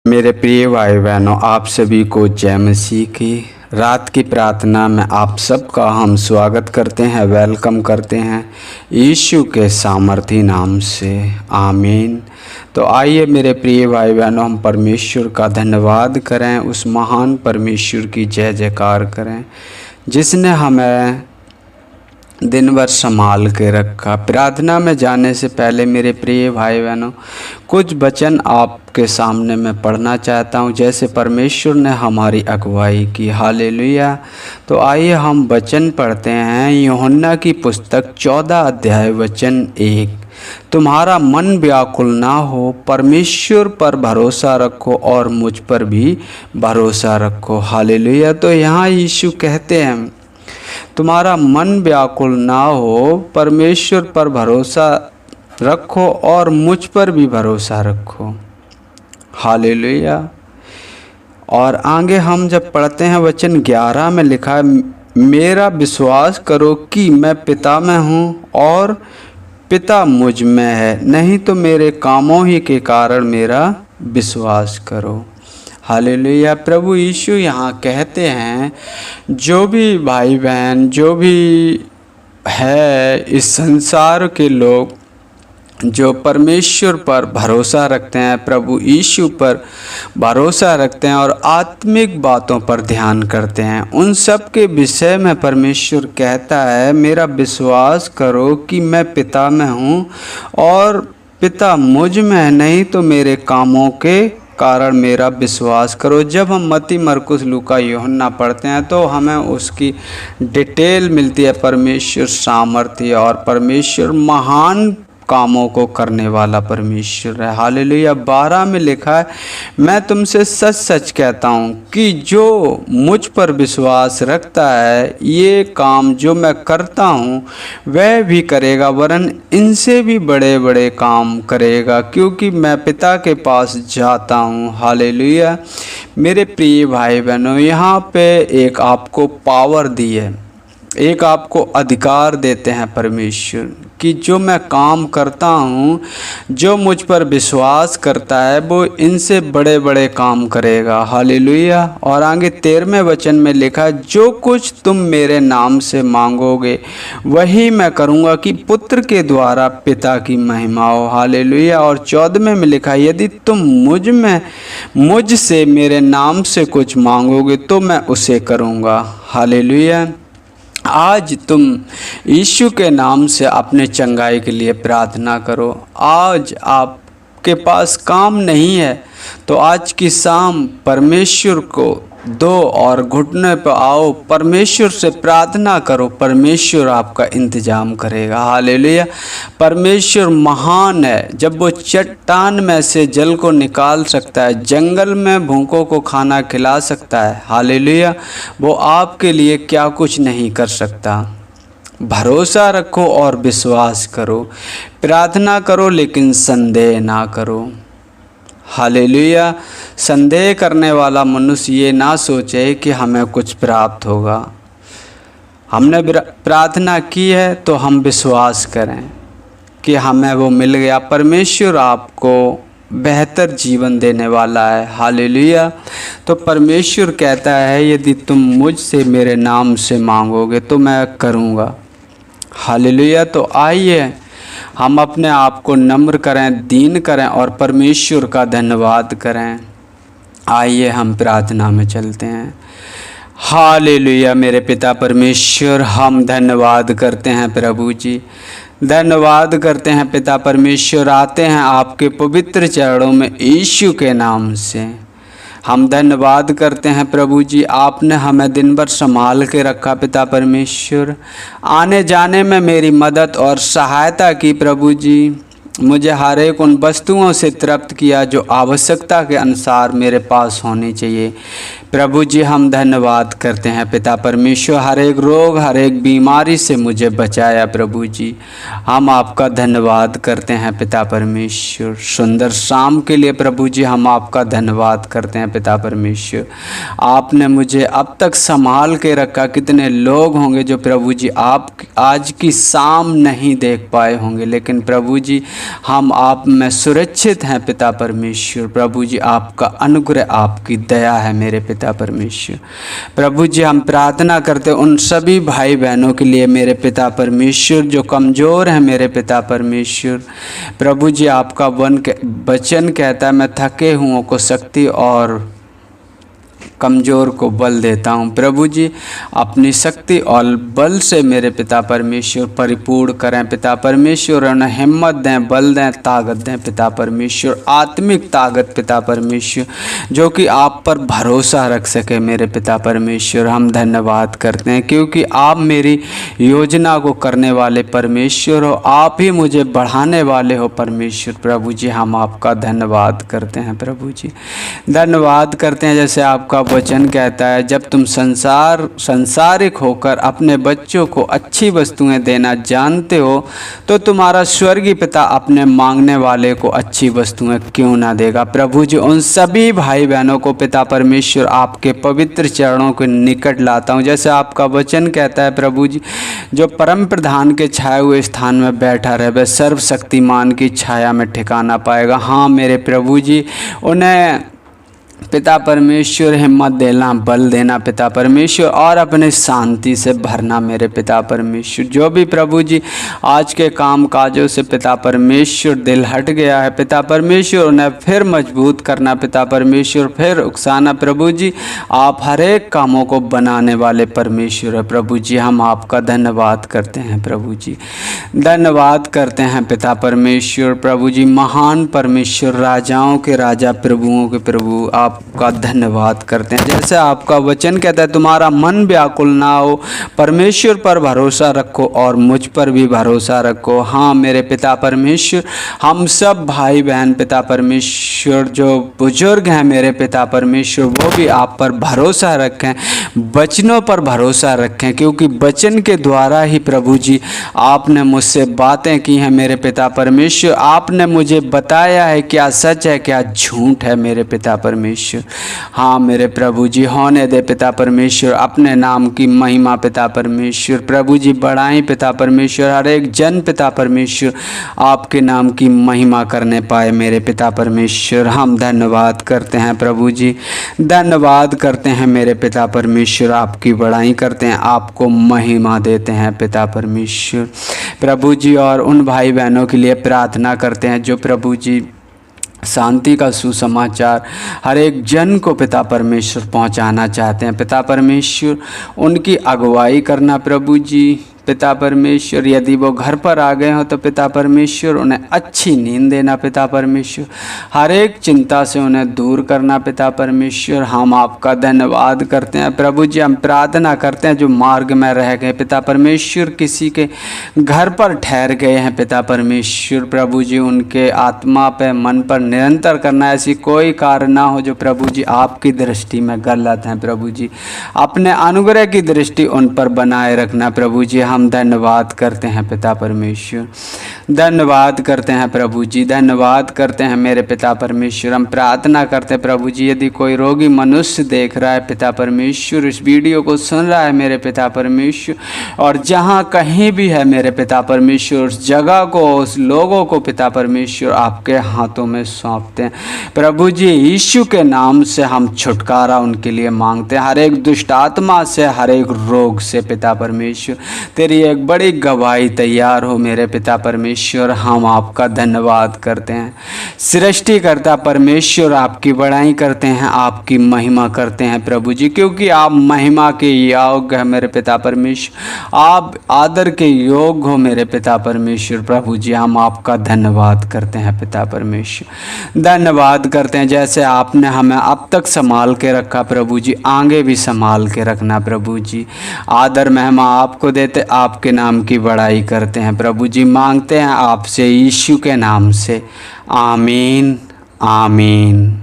मेरे प्रिय भाई बहनों, आप सभी को जय मसीह की। रात की प्रार्थना में आप सबका हम स्वागत करते हैं, वेलकम करते हैं यीशु के सामर्थी नाम से, आमीन। तो आइए मेरे प्रिय भाई बहनों, हम परमेश्वर का धन्यवाद करें, उस महान परमेश्वर की जय जयकार करें जिसने हमें दिन भर संभाल के रखा। प्रार्थना में जाने से पहले मेरे प्रिय भाई बहनों, कुछ वचन आपके सामने मैं पढ़ना चाहता हूं, जैसे परमेश्वर ने हमारी अगुवाई की। हालेलुया। तो आइए हम वचन पढ़ते हैं। यूहन्ना की पुस्तक 14 अध्याय वचन 1। तुम्हारा मन व्याकुल ना हो, परमेश्वर पर भरोसा रखो और मुझ पर भी भरोसा रखो। हालेलुया। तो यहाँ यीशु कहते हैं तुम्हारा मन व्याकुल ना हो, परमेश्वर पर भरोसा रखो और मुझ पर भी भरोसा रखो। हालेलुया। और आगे हम जब पढ़ते हैं वचन 11 में लिखा है, मेरा विश्वास करो कि मैं पिता में हूँ और पिता मुझ में है, नहीं तो मेरे कामों ही के कारण मेरा विश्वास करो। हालेलुया। प्रभु यीशु यहाँ कहते हैं जो भी भाई बहन, जो भी है इस संसार के लोग जो परमेश्वर पर भरोसा रखते हैं, प्रभु यीशु पर भरोसा रखते हैं और आत्मिक बातों पर ध्यान करते हैं, उन सब के विषय में परमेश्वर कहता है मेरा विश्वास करो कि मैं पिता में हूँ और पिता मुझ में है, नहीं तो मेरे कामों के कारण मेरा विश्वास करो। जब हम मत्ती, मरकुस, लूका, यूहन्ना पढ़ते हैं तो हमें उसकी डिटेल मिलती है। परमेश्वर सामर्थ्य और परमेश्वर महान कामों को करने वाला परमेश्वर है। हालेलुया। 12 में लिखा है, मैं तुमसे सच सच कहता हूँ कि जो मुझ पर विश्वास रखता है, ये काम जो मैं करता हूँ वह भी करेगा, वरन इनसे भी बड़े बड़े काम करेगा, क्योंकि मैं पिता के पास जाता हूँ। हालेलुया। मेरे प्रिय भाई बहनों, यहाँ पे एक आपको पावर दी है, एक आपको अधिकार देते हैं परमेश्वर कि जो मैं काम करता हूँ, जो मुझ पर विश्वास करता है वो इनसे बड़े बड़े काम करेगा। हालेलुया। और आगे 13वें वचन में लिखा, जो कुछ तुम मेरे नाम से मांगोगे वही मैं करूँगा कि पुत्र के द्वारा पिता की महिमा हो। हालेलुया। और 14वें में लिखा, यदि तुम मुझसे मेरे नाम से कुछ मांगोगे तो मैं उसे करूँगा। हालेलुया। आज तुम यीशु के नाम से अपने चंगाई के लिए प्रार्थना करो। आज आपके पास काम नहीं है तो आज की शाम परमेश्वर को दो और घुटने पर आओ, परमेश्वर से प्रार्थना करो, परमेश्वर आपका इंतजाम करेगा। हालेलुया। परमेश्वर महान है। जब वो चट्टान में से जल को निकाल सकता है, जंगल में भूखों को खाना खिला सकता है, हालेलुया, वो आपके लिए क्या कुछ नहीं कर सकता। भरोसा रखो और विश्वास करो, प्रार्थना करो लेकिन संदेह ना करो। हालेलुया। संदेह करने वाला मनुष्य ये ना सोचे कि हमें कुछ प्राप्त होगा। हमने प्रार्थना की है तो हम विश्वास करें कि हमें वो मिल गया। परमेश्वर आपको बेहतर जीवन देने वाला है। हालेलुया। तो परमेश्वर कहता है यदि तुम मुझसे मेरे नाम से मांगोगे तो मैं करूँगा। हालेलुया। तो आइए हम अपने आप को नम्र करें, दीन करें और परमेश्वर का धन्यवाद करें। आइए हम प्रार्थना में चलते हैं। हालेलुया। मेरे पिता परमेश्वर, हम धन्यवाद करते हैं प्रभु जी, धन्यवाद करते हैं पिता परमेश्वर। आते हैं आपके पवित्र चरणों में यीशु के नाम से। हम धन्यवाद करते हैं प्रभु जी, आपने हमें दिन भर संभाल के रखा पिता परमेश्वर। आने जाने में मेरी मदद और सहायता की प्रभु जी। मुझे हर एक उन वस्तुओं से तृप्त किया जो आवश्यकता के अनुसार मेरे पास होनी चाहिए। प्रभु जी हम धन्यवाद करते हैं पिता परमेश्वर, हर एक रोग हर एक बीमारी से मुझे बचाया प्रभु जी। हम आपका धन्यवाद करते हैं पिता परमेश्वर, सुंदर शाम के लिए प्रभु जी हम आपका धन्यवाद करते हैं पिता परमेश्वर। आपने मुझे अब तक संभाल के रखा। कितने लोग होंगे जो प्रभु जी आप आज की शाम नहीं देख पाए होंगे, लेकिन प्रभु जी हम आप में सुरक्षित हैं पिता परमेश्वर। प्रभु जी आपका अनुग्रह आपकी दया है मेरे पिता परमेश्वर। प्रभु जी हम प्रार्थना करते उन सभी भाई बहनों के लिए मेरे पिता परमेश्वर जो कमज़ोर हैं मेरे पिता परमेश्वर। प्रभु जी आपका वचन कहता है मैं थके हुओं को शक्ति और कमज़ोर को बल देता हूँ। प्रभु जी अपनी शक्ति और बल से मेरे पिता परमेश्वर परिपूर्ण करें पिता परमेश्वर। उन्हें हिम्मत दें, बल दें, ताकत दें पिता परमेश्वर, आत्मिक ताकत पिता परमेश्वर, जो कि आप पर भरोसा रख सके मेरे पिता परमेश्वर। हम धन्यवाद करते हैं क्योंकि आप मेरी योजना को करने वाले परमेश्वर हो, आप ही मुझे बढ़ाने वाले हो परमेश्वर। प्रभु जी हम आपका धन्यवाद करते हैं प्रभु जी, धन्यवाद करते हैं। जैसे आपका वचन कहता है जब तुम संसारिक होकर अपने बच्चों को अच्छी वस्तुएं देना जानते हो तो तुम्हारा स्वर्गीय पिता अपने मांगने वाले को अच्छी वस्तुएं क्यों ना देगा। प्रभु जी उन सभी भाई बहनों को पिता परमेश्वर आपके पवित्र चरणों के निकट लाता हूं। जैसे आपका वचन कहता है प्रभु जी जो परम प्रधान के छाए हुए स्थान में बैठा रहे वह सर्वशक्तिमान की छाया में ठिकाना पाएगा। हाँ मेरे प्रभु जी उन्हें पिता परमेश्वर हिम्मत देना, बल देना पिता परमेश्वर, और अपने शांति से भरना मेरे पिता परमेश्वर। जो भी प्रभु जी आज के काम काजों से पिता परमेश्वर दिल हट गया है पिता परमेश्वर उन्हें फिर मजबूत करना पिता परमेश्वर, फिर उकसाना प्रभु जी। आप हर एक कामों को बनाने वाले परमेश्वर है प्रभु जी। हम आपका धन्यवाद करते हैं प्रभु जी, धन्यवाद करते हैं पिता परमेश्वर। प्रभु जी महान परमेश्वर, राजाओं के राजा, प्रभुओं के प्रभु, आपका धन्यवाद करते हैं। जैसे आपका वचन कहता है तुम्हारा मन व्याकुल ना हो, परमेश्वर पर भरोसा रखो और मुझ पर भी भरोसा रखो। हाँ मेरे पिता परमेश्वर हम सब भाई बहन पिता परमेश्वर जो बुजुर्ग हैं मेरे पिता परमेश्वर वो भी आप पर भरोसा रखें, वचनों पर भरोसा रखें, क्योंकि वचन के द्वारा ही प्रभु जी आपने मुझसे बातें की हैं मेरे पिता परमेश्वर। आपने मुझे बताया है क्या सच है क्या झूठ है मेरे पिता परमेश्वर। हाँ मेरे प्रभु जी होने दे पिता परमेश्वर, अपने नाम की महिमा पिता परमेश्वर। प्रभु जी बढ़ाएं पिता परमेश्वर, हर एक जन पिता परमेश्वर आपके नाम की महिमा करने पाए मेरे पिता परमेश्वर। हम धन्यवाद करते हैं प्रभु जी, धन्यवाद करते हैं मेरे पिता परमेश्वर, आपकी बढ़ाई करते हैं, आपको महिमा देते हैं पिता परमेश्वर। प्रभु जी और उन भाई बहनों के लिए प्रार्थना करते हैं जो प्रभु जी शांति का सुसमाचार हर एक जन को पिता परमेश्वर पहुंचाना चाहते हैं पिता परमेश्वर। उनकी अगुवाई करना प्रभु जी पिता परमेश्वर। यदि वो घर पर आ गए हों तो पिता परमेश्वर उन्हें अच्छी नींद देना पिता परमेश्वर, हर एक चिंता से उन्हें दूर करना पिता परमेश्वर। हम आपका धन्यवाद करते हैं प्रभु जी। हम प्रार्थना करते हैं जो मार्ग में रह गए पिता परमेश्वर, किसी के घर पर ठहर गए हैं पिता परमेश्वर, प्रभु जी उनके आत्मा पे मन पर निरंतर करना ऐसी कोई कार्य ना हो जो प्रभु जी आपकी दृष्टि में गलत हैं प्रभु जी। अपने अनुग्रह की दृष्टि उन पर बनाए रखना प्रभु जी। हम धन्यवाद करते हैं पिता परमेश्वर, धन्यवाद करते हैं प्रभु जी, धन्यवाद करते हैं मेरे पिता परमेश्वर। हम प्रार्थना करते हैं प्रभु जी यदि कोई रोगी मनुष्य देख रहा है पिता परमेश्वर, इस वीडियो को सुन रहा है मेरे पिता परमेश्वर, और जहाँ कहीं भी है मेरे पिता परमेश्वर उस जगह को उस लोगों को पिता परमेश्वर आपके हाथों में सौंपते हैं प्रभु जी। यीशु के नाम से हम छुटकारा उनके लिए मांगते हैं, हर एक दुष्ट आत्मा से, हर एक रोग से पिता परमेश्वर। तेरी एक बड़ी गवाही तैयार हो मेरे पिता परमेश्वर। हम आपका धन्यवाद करते हैं सृष्टिकर्ता परमेश्वर, आपकी बड़ाई करते हैं, आपकी महिमा करते हैं प्रभु जी, क्योंकि आप महिमा के योग्य हैं मेरे पिता परमेश्वर, आप आदर के योग्य हो मेरे पिता परमेश्वर। प्रभु जी हम आपका धन्यवाद करते हैं पिता परमेश्वर, धन्यवाद करते हैं जैसे आपने हमें अब तक संभाल के रखा प्रभु जी, आगे भी संभाल के रखना प्रभु जी। आदर महिमा आपको देते, आपके नाम की बड़ाई करते हैं प्रभु जी, मांगते हैं आपसे यीशु के नाम से, आमीन आमीन।